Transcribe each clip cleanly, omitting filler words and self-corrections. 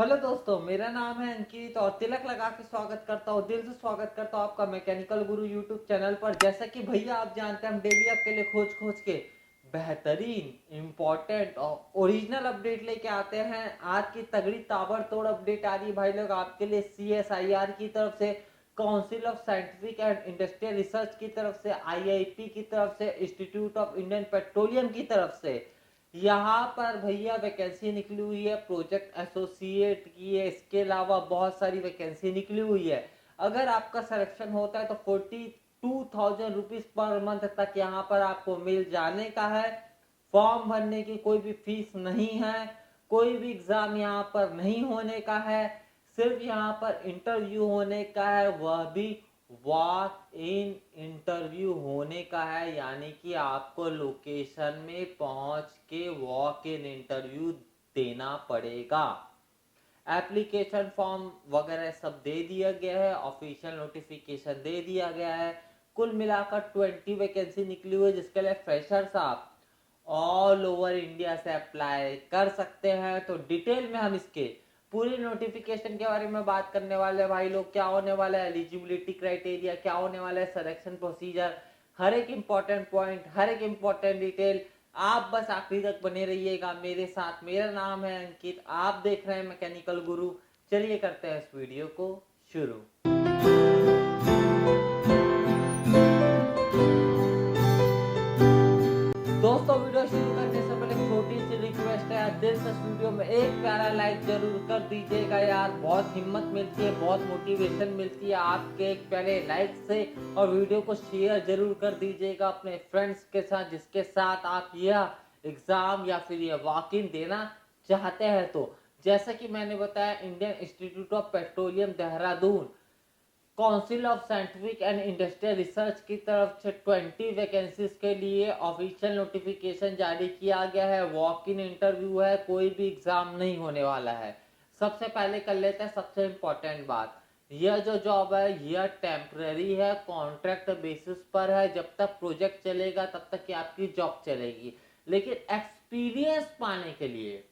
Hello दोस्तों, मेरा नाम है अंकित और तिलक लगा के स्वागत करता हूँ, दिल से स्वागत करता हूँ आपका मैकेनिकल गुरु यूट्यूब चैनल पर। जैसा कि भैया आप जानते हैं, हम डेली आपके लिए खोज खोज के बेहतरीन इम्पोर्टेंट और ओरिजिनल अपडेट लेके आते हैं। आज की तगड़ी ताबड़तोड़ अपडेट आ रही है भाई लोग आपके लिए CSIR की तरफ से, council of scientific and industrial research की तरफ से, IIP की तरफ से, इंस्टीट्यूट ऑफ इंडियन पेट्रोलियम की तरफ से। यहाँ पर भैया वैकेंसी निकली हुई है प्रोजेक्ट एसोसिएट की है, इसके अलावा बहुत सारी वैकेंसी निकली हुई है। अगर आपका सिलेक्शन होता है तो 42,000 रुपीज पर मंथ तक यहाँ पर आपको मिल जाने का है। फॉर्म भरने की कोई भी फीस नहीं है, कोई भी एग्जाम यहाँ पर नहीं होने का है, सिर्फ यहाँ पर इंटरव्यू होने का है, वह भी वॉक इन इंटरव्यू होने का है। यानी कि आपको लोकेशन में पहुंच के वॉक इन इंटरव्यू देना पड़ेगा। एप्लीकेशन फॉर्म वगैरह सब दे दिया गया है, ऑफिशियल नोटिफिकेशन दे दिया गया है। कुल मिलाकर 20 वैकेंसी निकली हुई है, जिसके लिए फ्रेशर्स आप ऑल ओवर इंडिया से अप्लाई कर सकते हैं। तो डिटेल में हम इसके पूरी नोटिफिकेशन के बारे में बात करने वाले हैं भाई लोग। क्या होने वाला है एलिजिबिलिटी क्राइटेरिया, क्या होने वाला है सिलेक्शन प्रोसीजर, हर एक इंपॉर्टेंट पॉइंट, हर एक इंपॉर्टेंट डिटेल। आप बस आखिरी तक बने रहिएगा मेरे साथ। मेरा नाम है अंकित, आप देख रहे हैं मैकेनिकल गुरु। चलिए करते हैं इस वीडियो को शुरू। दोस्तों, वीडियो शुरू करने से पहले छोटी सी रिक्वेस्ट है, दिल से इस वीडियो में एक प्यारा लाइक जरूर कर दीजिएगा यार। बहुत हिम्मत मिलती है, बहुत मोटिवेशन मिलती है आपके एक प्यारे लाइक से। और वीडियो को शेयर जरूर कर दीजिएगा अपने फ्रेंड्स के साथ, जिसके साथ आप यह एग्जाम या फिर यह वॉक इन देना चाहते हैं। तो जैसा कि मैंने बताया, Indian institute of petroleum Dehradun, council of scientific and industrial research की तरफ से 20 वैकेंसीज के लिए ऑफिशियल नोटिफिकेशन जारी किया गया है। वॉक इन इंटरव्यू है, कोई भी एग्जाम नहीं होने वाला है। सबसे पहले कर लेते हैं सबसे इम्पोर्टेंट बात। यह जो जॉब है यह टेम्पररी है, कॉन्ट्रैक्ट बेसिस पर है। जब तक प्रोजेक्ट चलेगा तब तक की आपकी जॉब चलेगी। लेकिन एक्सपीरियंस पाने के लिए,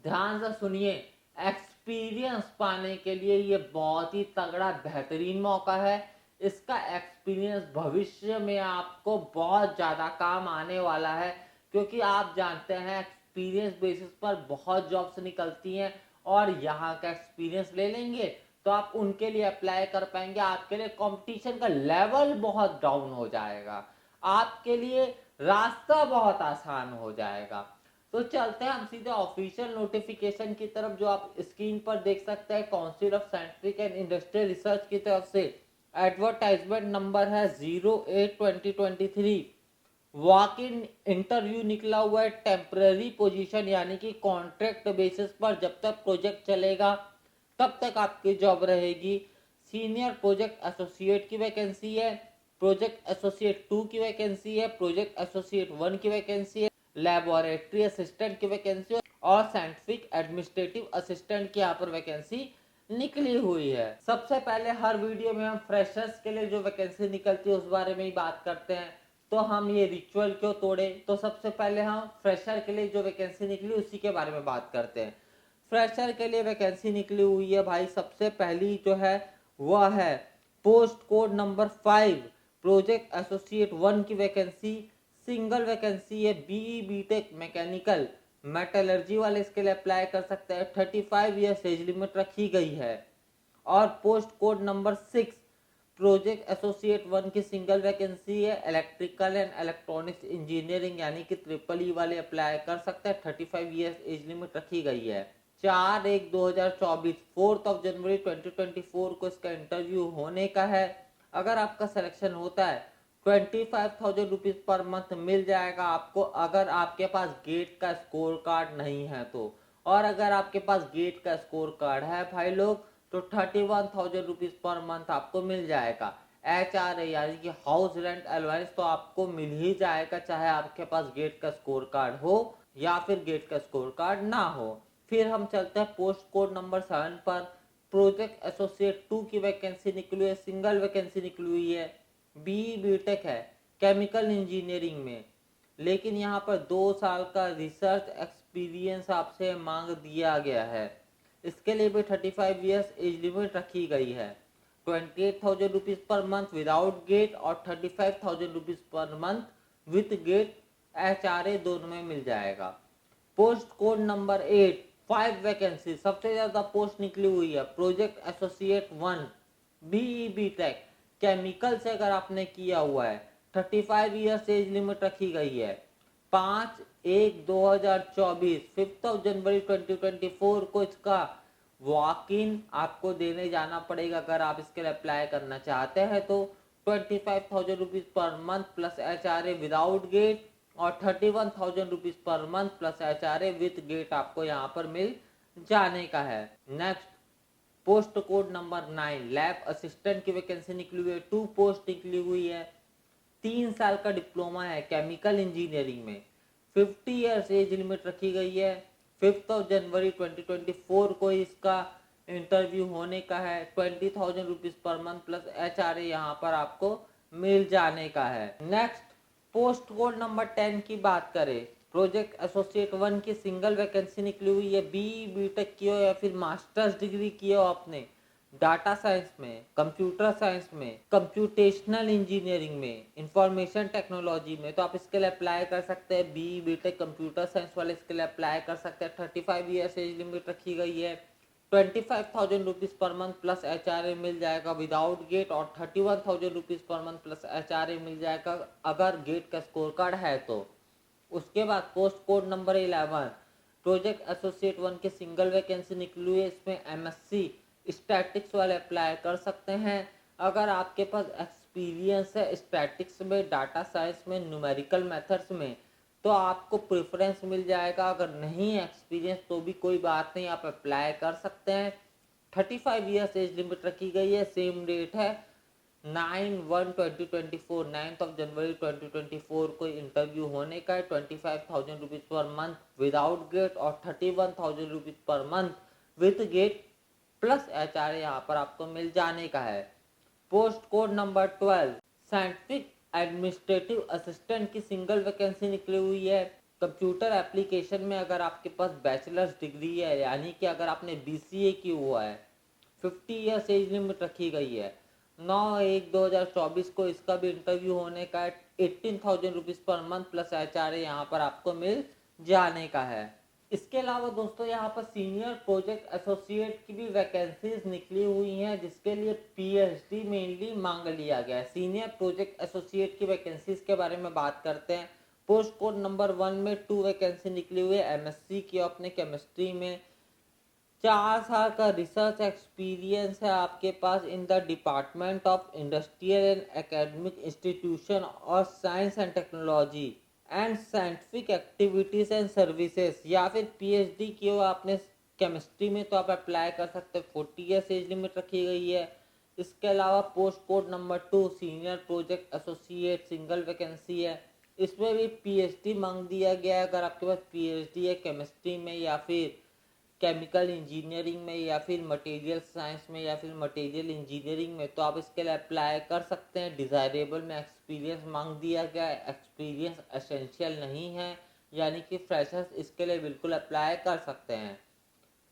ध्यान से सुनिए, एक्सपीरियंस पाने के लिए ये बहुत ही तगड़ा बेहतरीन मौका है। इसका एक्सपीरियंस भविष्य में आपको बहुत ज्यादा काम आने वाला है, क्योंकि आप जानते हैं एक्सपीरियंस बेसिस पर बहुत जॉब्स निकलती हैं। और यहाँ का एक्सपीरियंस ले लेंगे तो आप उनके लिए अप्लाई कर पाएंगे। आपके लिए कंपटीशन का लेवल बहुत डाउन हो जाएगा, आपके लिए रास्ता बहुत आसान हो जाएगा। तो चलते हैं हम सीधे ऑफिशियल नोटिफिकेशन की तरफ, जो आप स्क्रीन पर देख सकते हैं। Council of scientific and industrial research की तरफ से एडवर्टाइजमेंट नंबर है 08/2023। वॉक इन इंटरव्यू निकला हुआ है, टेम्पररी पोजीशन यानी कि कॉन्ट्रैक्ट बेसिस पर। जब तक प्रोजेक्ट चलेगा तब तक आपकी जॉब रहेगी। सीनियर प्रोजेक्ट एसोसिएट की वैकेंसी है, प्रोजेक्ट एसोसिएट 2 की वैकेंसी है, प्रोजेक्ट एसोसिएट 1 की वैकेंसी है, लैबोरेटरी असिस्टेंट की वैकेंसी और साइंटिफिक एडमिनिस्ट्रेटिव असिस्टेंट की यहाँ पर वैकेंसी निकली हुई है। सबसे पहले हर वीडियो में हम फ्रेशर्स के लिए जो वैकेंसी निकलती है उस बारे में ही बात करते हैं। तो हम ये रिचुअल क्यों तोड़े, तो सबसे पहले हम फ्रेशर के लिए जो वैकेंसी निकली उसी के बारे में बात करते हैं। फ्रेशर के लिए वैकेंसी निकली हुई है भाई, सबसे पहली जो है वह है post code number 5, project associate 1 की वैकेंसी। सिंगल वैकेंसी है, बीई बीटेक मैकेनिकल मेटलर्जी वाले इसके लिए अप्लाई कर सकते हैं। 35 ईयर्स एज लिमिट रखी गई है। और post code number 6, project associate 1 की सिंगल वैकेंसी है, इलेक्ट्रिकल एंड इलेक्ट्रॉनिक्स इंजीनियरिंग यानी कि ट्रिपल ई वाले अप्लाई कर सकते हैं। 35 ईयर्स एज लिमिट रखी गई है। 4/1/2024, 4 जनवरी 2024 को इसका इंटरव्यू होने का है। अगर आपका सिलेक्शन होता है 25,000 रुपीज पर मंथ मिल जाएगा आपको, अगर आपके पास गेट का स्कोर कार्ड नहीं है तो। और अगर आपके पास गेट का स्कोर कार्ड है भाई लोग तो 31,000 रुपीज पर मंथ आपको मिल जाएगा। HRA यानी कि हाउस रेंट अलाउंस तो आपको मिल ही जाएगा, चाहे आपके पास गेट का स्कोर कार्ड हो या फिर गेट का स्कोर कार्ड ना हो। फिर हम चलते हैं पोस्ट कोड नंबर 7 पर। प्रोजेक्ट एसोसिएट 2 की वैकेंसी निकली है, सिंगल वैकेंसी निकली हुई है। बीई बीटेक है केमिकल इंजीनियरिंग में, लेकिन यहाँ पर 2 साल का रिसर्च एक्सपीरियंस आपसे मांग दिया गया है। इसके लिए भी 35 ईयर्स एज लिमिट रखी गई है। 28,000 rupees per month without GATE और 35,000 rupees per month with gate HRA दोनों में मिल जाएगा। पोस्ट कोड नंबर 8, 5 वैकेंसी, सबसे ज्यादा पोस्ट निकली हुई है। Project associate 1 BE tech chemical से अगर आपने किया हुआ है, 35 ईयर्स एज लिमिट रखी गई है। 5/1/2024 5 जनवरी 2024 को इसका वॉक इन आपको देने जाना पड़ेगा। अगर आप इसके लिए अप्लाई करना चाहते हैं तो 25,000 rupees per month plus HRA without GATE और 31,000 rupees per month plus HRA with GATE आपको यहाँ पर मिल जाने का है। Next post code number 9 lab assistant की वैकेंसी निकली हुई है। 2 पोस्ट निकली हुई है। 3 साल का डिप्लोमा है केमिकल इंजीनियरिंग में। 50 ईयर्स एज लिमिट रखी गई है। 5 जनवरी 2024 को इसका इंटरव्यू होने का है। 20,000 rupees per month plus HRA यहाँ पर आपको मिल जाने का है। नेक्स्ट पोस्ट कोड नंबर 10 की बात करें, प्रोजेक्ट एसोसिएट 1 की सिंगल वैकेंसी निकली हुई है। BE टेक किया हो या फिर मास्टर्स डिग्री किया हो आपने डाटा साइंस में, कंप्यूटर साइंस में, कंप्यूटेशनल इंजीनियरिंग में, इंफॉर्मेशन टेक्नोलॉजी में, तो आप इसके लिए अप्लाई कर सकते हैं। BE टेक कंप्यूटर साइंस वाले इसके लिए अप्लाई कर सकते हैं। 35 ईयर्स एज लिमिट रखी गई है। 25,000 rupees per month plus HRA मिल जाएगा विदाउट गेट और 31,000 rupees per month plus HRA मिल जाएगा अगर गेट का स्कोर कार्ड है तो। उसके बाद post code number 11 project associate 1 की सिंगल वैकेंसी निकली हुई है। इसमें MSc स्टैटिक्स वाले अप्लाई कर सकते हैं। अगर आपके पास एक्सपीरियंस है स्टैटिक्स में, डाटा साइंस में, न्यूमेरिकल मेथड्स में, तो आपको प्रेफरेंस मिल जाएगा। अगर नहीं एक्सपीरियंस तो भी कोई बात नहीं, आप अप्लाई कर सकते हैं। 35 ईयर्स एज लिमिट रखी गई है। सेम डेट है 9/1/2024 9 जनवरी 2024 को इंटरव्यू होने का है। 25,000 rupees per month without GATE और 31,000 rupees per month with gate plus HRA यहाँ पर आपको मिल जाने का है। Post code number 12 scientific administrative assistant की सिंगल वैकेंसी निकली हुई है। कंप्यूटर एप्लीकेशन में अगर आपके पास बैचलर्स डिग्री है, यानी कि अगर आपने BCA की हुआ है, 50 ईयर्स एज लिमिट रखी गई है। 9/1/2024 को इसका भी इंटरव्यू होने का है। 18,000 rupees per month plus HRA यहाँ पर आपको मिल जाने का है। इसके अलावा दोस्तों यहाँ पर सीनियर प्रोजेक्ट एसोसिएट की भी वैकेंसीज निकली हुई हैं, जिसके लिए PhD मेनली मांग लिया गया है। सीनियर प्रोजेक्ट एसोसिएट की वैकेंसीज के बारे में बात करते हैं। पोस्ट कोड नंबर 1 में 2 वैकेंसी निकली हुई है। MSc की अपने केमिस्ट्री में। 4 साल का रिसर्च एक्सपीरियंस है आपके पास in the department of industrial and academic institution और science and technology and scientific activities and services, या फिर PhD की हो आपने केमिस्ट्री में तो आप अप्लाई कर सकते हैं। 40 ईयर्स एज लिमिट रखी गई है। इसके अलावा post code number 2 senior project associate single vacancy है। इसमें भी PhD मांग दिया गया है। अगर आपके पास PhD है केमिस्ट्री में या फिर केमिकल इंजीनियरिंग में या फिर मटेरियल साइंस में या फिर मटेरियल इंजीनियरिंग में, तो आप इसके लिए अप्लाई कर सकते हैं। डिजायरेबल में एक्सपीरियंस मांग दिया गया है। एक्सपीरियंस एसेंशियल नहीं है, यानी कि फ्रेशर्स इसके लिए बिल्कुल अप्लाई कर सकते हैं।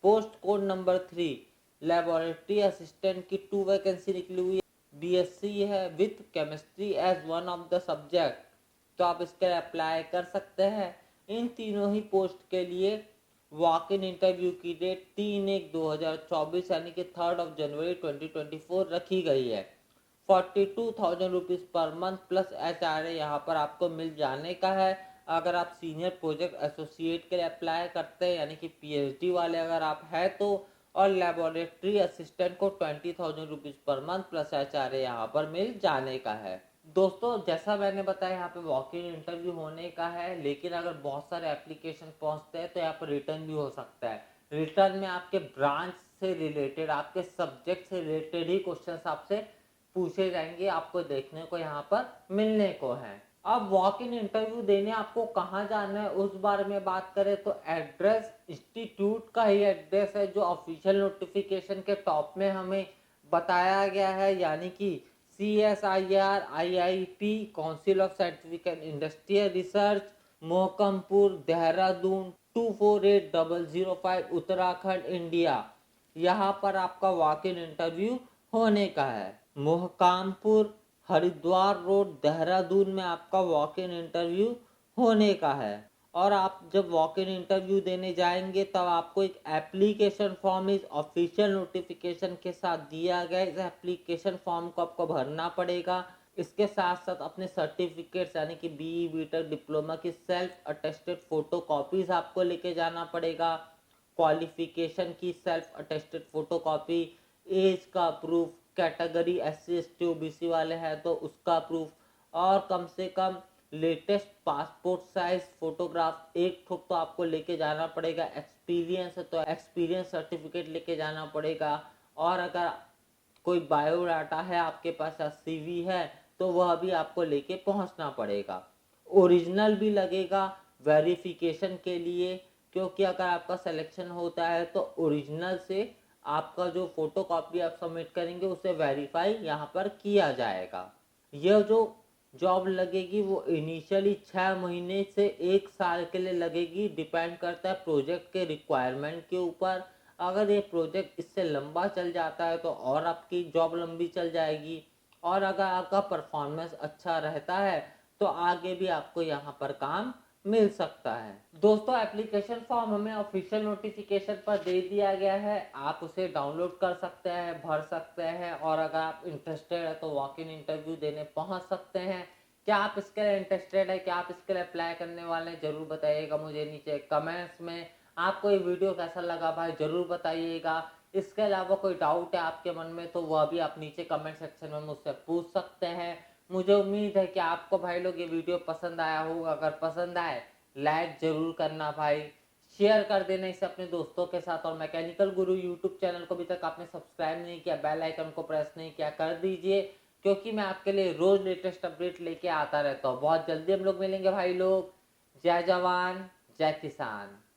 Post code number 3 laboratory assistant की 2 वैकेंसी निकली हुई है। BSc है with chemistry as one of the subject, तो आप इसके लिए अप्लाई कर सकते हैं। इन तीनों ही पोस्ट के लिए वॉक इन इंटरव्यू की डेट 3/1/2024 यानी कि 3 जनवरी 2024 रखी गई है। 42,000 rupees per month plus HRA यहाँ पर आपको मिल जाने का है। अगर आप सीनियर प्रोजेक्ट एसोसिएट के लिए अप्लाई करते हैं, यानी कि PhD वाले अगर आप हैं तो, और लेबोरेटरी असिस्टेंट को 20,000 rupees per month plus HRA यहाँ पर मिल जाने का है। दोस्तों जैसा मैंने बताया यहाँ पे वॉक इन इंटरव्यू होने का है, लेकिन अगर बहुत सारे एप्लीकेशन पहुंचते हैं तो यहाँ पर रिटर्न भी हो सकता है। रिटर्न में आपके ब्रांच से रिलेटेड, आपके सब्जेक्ट से रिलेटेड ही क्वेश्चंस आपसे पूछे जाएंगे, आपको देखने को यहाँ पर मिलने को है। अब वॉक इन इंटरव्यू देने आपको कहाँ जाना है उस बारे में बात करें तो एड्रेस इंस्टीट्यूट का ही एड्रेस है जो ऑफिशियल नोटिफिकेशन के टॉप में हमें बताया गया है, यानी कि CSIR IIT council of scientific and industrial research, Mohkampur, Dehradun 248005 Uttarakhand, India. यहाँ पर आपका वॉक इन इंटरव्यू होने का है। मोहकामपुर हरिद्वार रोड देहरादून में आपका वॉक इन इंटरव्यू होने का है। और आप जब वॉक इन इंटरव्यू देने जाएंगे तब आपको एक एप्लीकेशन फॉर्म इस ऑफिशियल नोटिफिकेशन के साथ दिया गया है। इस एप्लीकेशन फॉर्म को आपको भरना पड़ेगा। इसके साथ साथ अपने सर्टिफिकेट्स यानी कि बीई बीटेक डिप्लोमा की सेल्फ अटेस्टेड फोटो कॉपीज आपको लेके जाना पड़ेगा। क्वालिफिकेशन की self attested photo copy, age का proof, category SC ST OBC वाले हैं तो उसका प्रूफ, और कम से कम लेटेस्ट पासपोर्ट साइज फोटोग्राफ एक ठोक तो आपको लेके जाना पड़ेगा। एक्सपीरियंस है तो एक्सपीरियंस सर्टिफिकेट लेके जाना पड़ेगा। और अगर कोई बायोडाटा है आपके पास या CV है तो वह भी आपको लेके पहुंचना पड़ेगा। ओरिजिनल भी लगेगा वेरिफिकेशन के लिए, क्योंकि अगर आपका सिलेक्शन होता है तो ओरिजिनल से आपका जो फोटो कॉपी आप सबमिट करेंगे उसे वेरीफाई यहाँ पर किया जाएगा। यह जो जॉब लगेगी वो इनिशियली 6 महीने से 1 साल के लिए लगेगी। डिपेंड करता है प्रोजेक्ट के रिक्वायरमेंट के ऊपर। अगर ये प्रोजेक्ट इससे लंबा चल जाता है तो और आपकी जॉब लंबी चल जाएगी। और अगर आपका परफॉर्मेंस अच्छा रहता है तो आगे भी आपको यहाँ पर काम मिल सकता है। दोस्तों, एप्लीकेशन फॉर्म हमें ऑफिशियल नोटिफिकेशन पर दे दिया गया है। आप उसे डाउनलोड कर सकते हैं, भर सकते हैं, और अगर आप इंटरेस्टेड है तो वॉक इन इंटरव्यू देने पहुंच सकते हैं। क्या आप इसके लिए इंटरेस्टेड है, क्या आप इसके लिए अप्लाई करने वाले हैं, जरूर बताइएगा मुझे नीचे कमेंट्स में। आपको ये वीडियो कैसा लगा भाई जरूर बताइएगा। इसके अलावा कोई डाउट है आपके मन में तो वह भी आप नीचे कमेंट सेक्शन में मुझसे पूछ सकते हैं। मुझे उम्मीद है कि आपको भाई लोग ये वीडियो पसंद आया होगा। अगर पसंद आए लाइक जरूर करना भाई, शेयर कर देना इसे अपने दोस्तों के साथ। और मैकेनिकल गुरु यूट्यूब चैनल को अभी तक आपने सब्सक्राइब नहीं किया, बेल आइकन को प्रेस नहीं किया, कर दीजिए, क्योंकि मैं आपके लिए रोज लेटेस्ट अपडेट लेके आता रहता हूँ। बहुत जल्दी हम लोग मिलेंगे भाई लोग। जय जवान जय किसान।